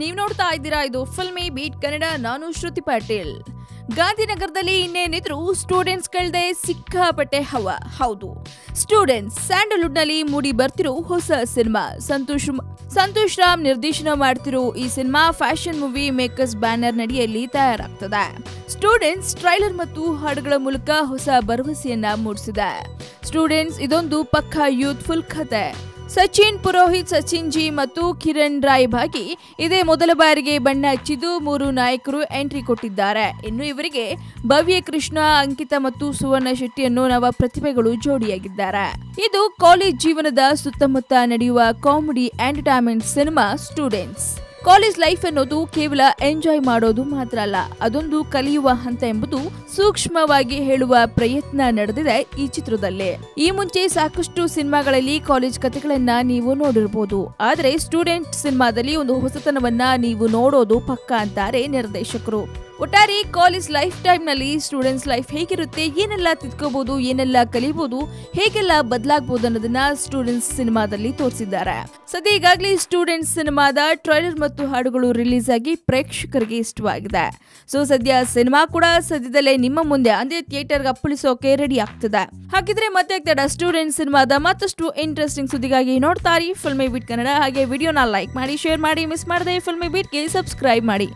ನೀವು ನೋಡ್ತಾ ಇದ್ದೀರಾ ಇದು ಫಿಲ್ಮಿ ಬೀಟ್ ಕನ್ನಡ. ನಾನು ಶ್ರುತಿ ಪಾಟೀಲ್. ಗಾಂಧಿನಗರದಲ್ಲಿ ಇನ್ನೇನಿದ್ರು ಸ್ಟೂಡೆಂಟ್ಸ್ಗಳದೇ ಸಿಕ್ಕಾಪಟ್ಟೆ ಹವಾ. ಹೌದು, ಸ್ಟೂಡೆಂಟ್ಸ್ ಸ್ಯಾಂಡಲ್ವುಡ್ ನಲ್ಲಿ ಮೂಡಿ ಬರ್ತಿರೋ ಹೊಸ ಸಿನಿಮಾ. ಸಂತೋಷ್ ರಾಮ್ ನಿರ್ದೇಶನ ಮಾಡ್ತಿರೋ ಈ cinema fashion movie makers banner ನಡಿಯಲ್ಲಿ ತಯಾರಾಗ್ತದೆ. ಸ್ಟೂಡೆಂಟ್ಸ್ ಟ್ರೈಲರ್ ಮತ್ತು ಹಾಡುಗಳ ಮೂಲಕ ಹೊಸ ಭರವಸೆಯನ್ನ ಮೂಡಿಸಿದೆ. ಸ್ಟೂಡೆಂಟ್ಸ್ ಇದೊಂದು ಪಕ್ಕಾ ಯೂತ್ಫುಲ್ ಕಥೆ. ಸಚಿನ್ ಪುರೋಹಿತ್, ಸಚಿನ್ ಜಿ ಮತ್ತು ಕಿರಣ್ ರಾಯ್ ಭಾಗಿ ಇದೇ ಮೊದಲ ಬಾರಿಗೆ ಬಣ್ಣ ಹಚ್ಚಿದ್ದು 3 ನಾಯಕರು ಎಂಟ್ರಿ ಕೊಟ್ಟಿದ್ದಾರೆ. ಇನ್ನು ಇವರಿಗೆ ಭವ್ಯ ಕೃಷ್ಣ, ಅಂಕಿತಾ ಮತ್ತು ಸುವರ್ಣ ಶೆಟ್ಟಿ ಅನ್ನೋ ನವ ಪ್ರತಿಭೆಗಳು ಜೋಡಿಯಾಗಿದ್ದಾರೆ. ಇದು ಕಾಲೇಜ್ ಜೀವನದ ಸುತ್ತಮುತ್ತ ನಡೆಯುವ comedy entertainment cinema students. College life ಅನ್ನೋದು ಕೇವಲ ಎಂಜಾಯ್ ಮಾಡೋದು ಮಾತ್ರ ಅಲ್ಲ, ಅದೊಂದು ಕಲಿಯುವ ಹಂತ ಎಂಬುದು ಸೂಕ್ಷ್ಮವಾಗಿ ಹೇಳುವ ಪ್ರಯತ್ನ ನಡೆದಿದೆ ಈ ಚಿತ್ರದಲ್ಲಿ. ಈ ಮುಂಚೆ ಸಾಕಷ್ಟು ಸಿನಿಮಾಗಳಲ್ಲಿ ಕಾಲೇಜ್ ಕಥೆಗಳನ್ನ ನೀವು ನೋಡಿರಬಹುದು, ಆದ್ರೆ ಸ್ಟೂಡೆಂಟ್ ಸಿನಿಮಾದಲ್ಲಿ ಒಂದು ಹೊಸತನವನ್ನ ನೀವು ನೋಡೋದು ಪಕ್ಕಾ ಅಂತಾರೆ ನಿರ್ದೇಶಕರು. ಒಟ್ಟಾರೆ ಕಾಲೇಜ್ ಲೈಫ್ ಟೈಮ್ ನಲ್ಲಿ ಸ್ಟೂಡೆಂಟ್ಸ್ ಲೈಫ್ ಹೇಗಿರುತ್ತೆ, ಏನೆಲ್ಲ ತಿಳ್ಕೋಬಹುದು, ಏನೆಲ್ಲ ಕಲಿಬಹುದು, ಹೇಗೆಲ್ಲ ಬದಲಾಗಬಹುದು ಅನ್ನೋದನ್ನ ಸ್ಟೂಡೆಂಟ್ಸ್ ಸಿನಿಮಾದಲ್ಲಿ ತೋರಿಸಿದ್ದಾರೆ. ಸದ್ಯ ಈಗಾಗಲೇ ಸ್ಟೂಡೆಂಟ್ಸ್ ಸಿನಿಮಾದ ಟ್ರೈಲರ್ ಮತ್ತು ಹಾಡುಗಳು ರಿಲೀಸ್ ಆಗಿ ಪ್ರೇಕ್ಷಕರಿಗೆ ಇಷ್ಟವಾಗಿದೆ. ಸೊ ಸದ್ಯ ಸಿನಿಮಾ ಕೂಡ ಸದ್ಯದಲ್ಲೇ ನಿಮ್ಮ ಮುಂದೆ ಅಂದ್ರೆ ಥಿಯೇಟರ್ಗೆ ಅಪ್ಪಳಿಸೋಕೆ ರೆಡಿ ಆಗ್ತಿದೆ. ಹಾಗಿದ್ರೆ ಮತ್ತೆ ಆಗ್ತಡ ಸ್ಟೂಡೆಂಟ್ಸ್ ಸಿನಿಮಾದ ಮತ್ತಷ್ಟು ಇಂಟ್ರೆಸ್ಟಿಂಗ್ ಸುದ್ದಿಗಾಗಿ ನೋಡ್ತಾರೆ ಫಿಲ್ಮಿ ಬೀಟ್ ಕನ್ನಡ. ಹಾಗೆ ವಿಡಿಯೋನ ಲೈಕ್ ಮಾಡಿ, ಶೇರ್ ಮಾಡಿ, ಮಿಸ್ ಮಾಡದೆ ಫಿಲ್ಮಿ ಬೀಟ್ಗೆ ಸಬ್ಸ್ಕ್ರೈಬ್ ಮಾಡಿ.